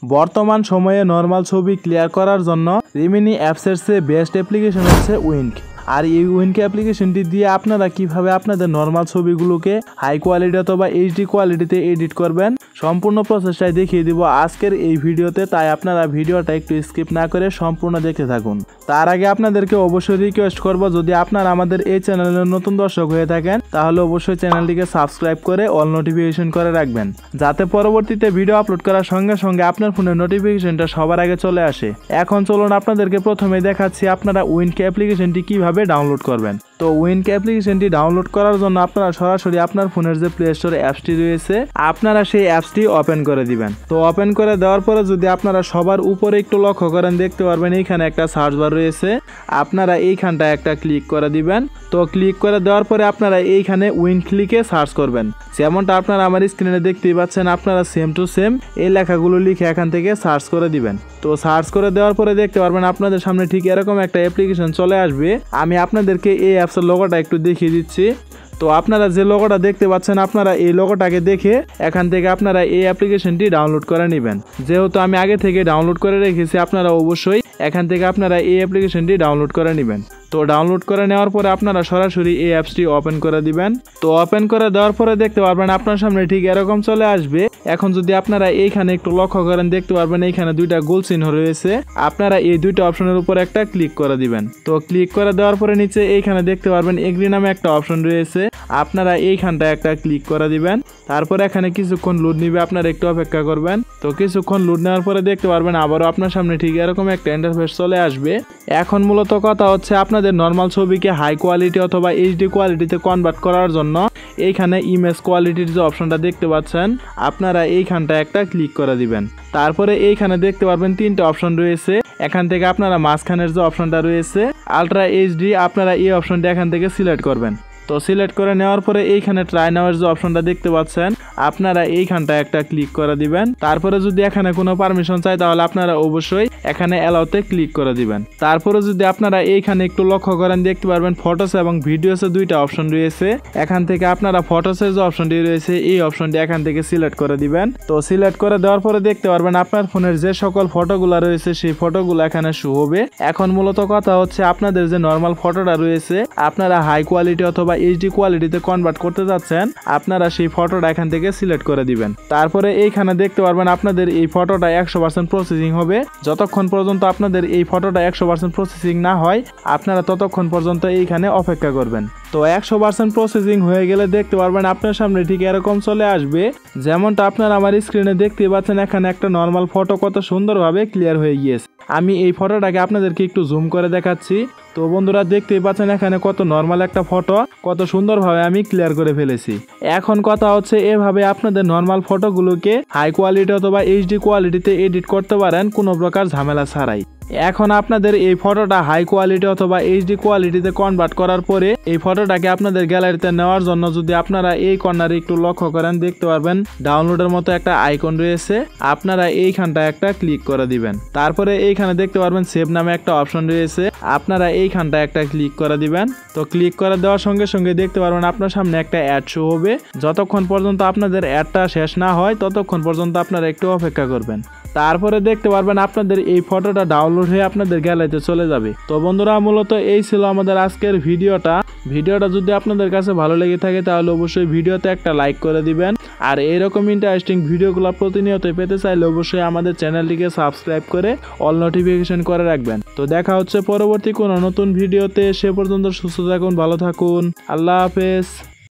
বর্তমান সময়ে নর্মাল ছবি ক্লিয়ার করার জন্য রিমিনি অ্যাপসের চেয়ে বেস্ট অ্যাপ্লিকেশন হচ্ছে উইঙ্ক। আর এই উইঙ্ক অ্যাপ্লিকেশনটি দিয়ে আপনারা কিভাবে আপনাদের নর্মাল ছবিগুলোকে হাই কোয়ালিটি অথবা এইচডি কোয়ালিটিতে এডিট করবেন সম্পূর্ণ প্রসেসটাই দেখিয়ে দিব আজকের এই ভিডিওতে। তাই আপনারা ভিডিওটা একটু স্কিপ না করে সম্পূর্ণ দেখতে থাকুন। তার আগে আপনাদেরকে অবশ্যই রিকোয়েস্ট করব, যদি আপনারা আমাদের এই চ্যানেলের নতুন দর্শক হয়ে থাকেন তাহলে অবশ্যই চ্যানেলটিকে সাবস্ক্রাইব করে অল নোটিফিকেশন করে রাখবেন, যাতে পরবর্তীতে ভিডিও আপলোড করার সঙ্গে সঙ্গে আপনার ফোনের নোটিফিকেশনটা সবার আগে চলে আসে। এখন চলুন আপনাদেরকে প্রথমে দেখাচ্ছি আপনারা উইঙ্ক অ্যাপ্লিকেশনটি কিভাবে ডাউনলোড করবেন। তো উইঙ্ক অ্যাপ্লিকেশনটি ডাউনলোড করার জন্য আপনারা সরাসরি আপনার ফোনের যে প্লে স্টোর অ্যাপসটি রয়েছে আপনারা সেই অ্যাপসটি ওপেন করে দিবেন। তো ওপেন করে দেওয়ার পরে যদি আপনারা সবার উপরে একটু লক্ষ্য করেন, দেখতে পারবেন এইখানে একটা সার্চ বার রয়েছে, আপনারা এইখানটা একটা ক্লিক করে দিবেন। তো ক্লিক করে দেওয়ার পরে আপনারা এইখানে উইঙ্ক লিখে সার্চ করবেন, যেমনটা আপনারা আমার স্ক্রিনে দেখতেই পাচ্ছেন। আপনারা সেম টু সেম এই লেখাগুলো লিখে এখান থেকে সার্চ করে দিবেন। তো সার্চ করে দেওয়ার পরে দেখতে পারবেন আপনাদের সামনে ঠিক এরকম একটা অ্যাপ্লিকেশন চলে আসবে। আমি আপনাদেরকে এই অ্যাপসের লোগোটা একটু দেখিয়ে দিচ্ছি। তো আপনারা যে লোগোটা দেখতে পাচ্ছেন, আপনারা এই লোগোটাকে দেখে এখান থেকে আপনারা এই অ্যাপ্লিকেশনটি ডাউনলোড করে নেবেন। যেহেতু আমি আগে থেকে ডাউনলোড করে রেখেছি, আপনারা অবশ্যই এখান থেকে আপনারা এই অ্যাপ্লিকেশনটি ডাউনলোড করে নেবেন। তো ডাউনলোড করে নেওয়ার পরে আপনারা সরাসরি এই অ্যাপসটি ওপেন করে দিবেন। তো ওপেন করে দেওয়ার পরে দেখতে পারবেন আপনার সামনে ঠিক এরকম চলে আসবে। এখন যদি আপনারা এইখানে একটু লক্ষ্য করেন, দেখতে পারবেন এইখানে দুইটা গোল চিহ্ন রয়েছে, আপনারা এই দুইটা অপশনের উপর একটা ক্লিক করে দিবেন। তো ক্লিক করে দেওয়ার পরে নিচে এইখানে দেখতে পারবেন এগ্রি নামে একটা অপশন রয়েছে, আপনারা এইখানটা একটা ক্লিক করে দিবেন। তারপর এখানে কিছুক্ষণ লোড নিবে, আপনারা একটু অপেক্ষা করবেন। তো কিছুক্ষণ লোড নেওয়ার পরে দেখতে পারবেন আবারও আপনার সামনে ঠিক এরকম একটা ইন্টারফেস চলে আসবে। এখন মূলত কথা হচ্ছে আপনাদের নর্মাল ছবিকে হাই কোয়ালিটি অথবা এইচডি কোয়ালিটিতে কনভার্ট করার জন্য এইখানে ইমেজ কোয়ালিটির যে অপশনটা দেখতে পাচ্ছেন আপনারা এইখানটা একটা ক্লিক করে দিবেন। তারপরে এইখানে দেখতে পারবেন তিনটা অপশন রয়েছে, এখান থেকে আপনারা মাঝখানের যে অপশনটা রয়েছে আলট্রা এইচডি, আপনারা এই অপশনটা এখান থেকে সিলেক্ট করবেন। তো সিলেক্ট করে নেওয়ার পরে এইখানে ট্রাই নাওয়ার যে অপশনটা দেখতে পাচ্ছেন আপনারা এইখানটা একটা ক্লিক করে দিবেন। তারপরে যদি এখানে কোনো পারমিশন চাই তাহলে আপনারা অবশ্যই এখানে অ্যালাউতে ক্লিক করে দিবেন। তারপরে যদি আপনারা এইখানে একটু লক্ষ্য করেন, দেখতে পারবেন ফটোস এবং ভিডিওসে দুইটা অপশন রয়েছে, এখান থেকে আপনারা ফটোসের যে অপশনটি রয়েছে এই অপশনটি এখান থেকে সিলেক্ট করে দিবেন। তো সিলেক্ট করে দেওয়ার পরে দেখতে পারবেন আপনার ফোনের যে সকল ফটোগুলো রয়েছে সেই ফটোগুলো এখানে শো হবে। এখন মূলত কথা হচ্ছে আপনাদের যে নর্মাল ফটোটা রয়েছে আপনারা হাই কোয়ালিটি অথবা এইচডি কোয়ালিটিতে কনভার্ট করতে যাচ্ছেন, আপনারা সেই ফটোটা এখান থেকে সিলেক্ট করে দিবেন। তারপরে এইখানে দেখতে পারবেন আপনাদের এই ফটোটা 100% প্রসেসিং হবে। যতক্ষণ পর্যন্ত আপনাদের এই ফটোটা 100% প্রসেসিং না হয় আপনারা ততক্ষণ পর্যন্ত এইখানে অপেক্ষা করবেন। তো 100% প্রসেসিং হয়ে গেলে দেখতে পারবেন আপনার সামনে ঠিক এরকম চলে আসবে, যেমনটা আপনারা আমার স্ক্রিনে দেখতে পাচ্ছেন। এখানে একটা নর্মাল ফটো কত সুন্দরভাবে ক্লিয়ার হয়ে গিয়েছে। আমি এই ফটোটাকে আপনাদেরকে একটু জুম করে দেখাচ্ছি। তো বন্ধুরা দেখতেই পাচ্ছেন এখানে কত নর্মাল একটা ফটো কত সুন্দরভাবে আমি ক্লিয়ার করে ফেলেছি। এখন কথা হচ্ছে এভাবে আপনাদের নর্মাল ফটোগুলোকে হাই কোয়ালিটি অথবা এইচডি কোয়ালিটিতে এডিট করতে পারেন কোনো প্রকার ঝামেলা ছাড়াই। এখন আপনাদের এই ফটোটা হাই কোয়ালিটি অথবা এইচডি কোয়ালিটিতে কনভার্ট করার পরে এই ফটোটাকে আপনাদের গ্যালারিতে নেওয়ার জন্য যদি আপনারা এই কর্নারে একটু লক্ষ্য করেন, দেখতে পারবেন ডাউনলোডের মতো একটা আইকন রয়েছে, আপনারা এইখানটা একটা ক্লিক করে দিবেন। তারপরে এইখানে দেখতে পারবেন সেভ নামে একটা অপশন রয়েছে, আপনারা এইখানটা একটা ক্লিক করে দিবেন। তো ক্লিক করে দেওয়ার সঙ্গে সঙ্গে দেখতে পারবেন আপনার সামনে একটা অ্যাড শো হবে। যতক্ষণ পর্যন্ত আপনাদের অ্যাডটা শেষ না হয় ততক্ষণ পর্যন্ত আপনারা একটু অপেক্ষা করবেন। তারপরে দেখতে পারবেন আপনাদের এই ফটোটা ডাউনলোড হয়ে আপনাদের গ্যালারিতে চলে যাবে। তো বন্ধুরা মূলত এই ছিল আমাদের আজকের ভিডিওটা যদি আপনাদের কাছে ভালো লেগে থাকে তাহলে অবশ্যই ভিডিওতে একটা লাইক করে দিবেন। আর এইরকম ইন্টারেস্টিং ভিডিওগুলো প্রতিনিয়ত পেতে চাইলে অবশ্যই আমাদের চ্যানেলটিকে সাবস্ক্রাইব করে অল নোটিফিকেশন করে রাখবেন। তো দেখা হচ্ছে পরবর্তী কোনো নতুন ভিডিওতে, সে পর্যন্ত সুস্থ থাকুন, ভালো থাকুন, আল্লাহ হাফেজ।